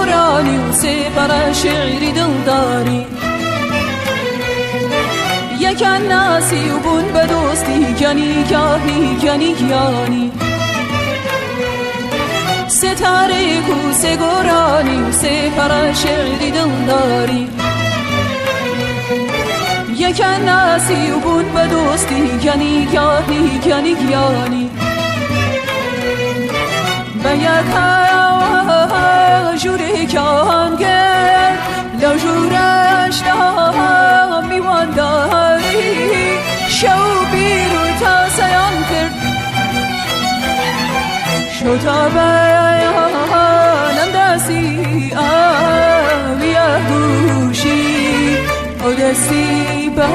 گورانی و سپر شعری دلداری یکن ناسی و بون به دوستی گنی گاهی گنی گیانی ستاره کوس گورانی و سپر شعری دلداری یکن ناسی و بون به دوستی گنی گاهی گنی گیانی به یک جوری کانگر لجورش دا میوانداری شو بیرو تا سیان کرد شو تا بیانم دستی آویه گوشی او دستی به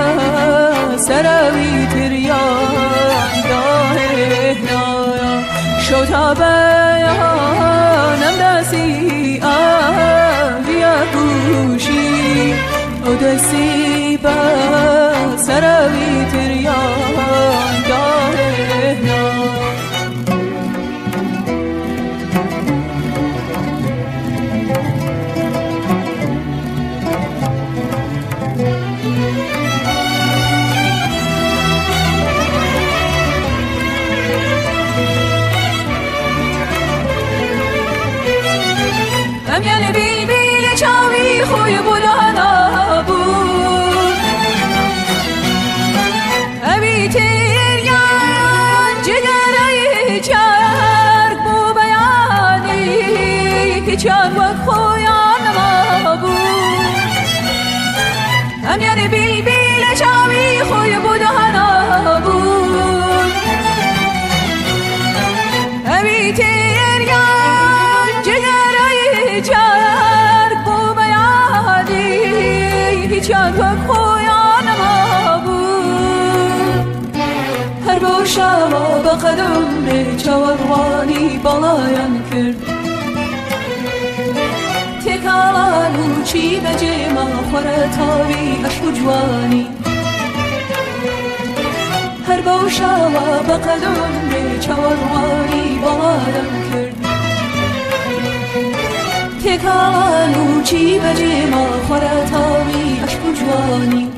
سروی تریان داره نایا شو تا بیانم دستی آویه گوشی او دستی به سروی تریان داره نایا یعنی بیل بیل چاوی خوی بولانا بود ابی تریان جگرای چرک بو بیانی که چند وقت خویان ما بود یعنی بیل بیل چاوی خوی بولانا بود ابی تریان جگرای چرک بو بیانی چند وقت خویان ما بود هر بو شما به قدم به چوروانی بالاین کرد تکالانو چی به جما خوره تاوی اشو جوانی هر بو شما به قدم به چوروانی بالاین کرد تکانو چی بجه ما خوره تاوی عشق و جوانی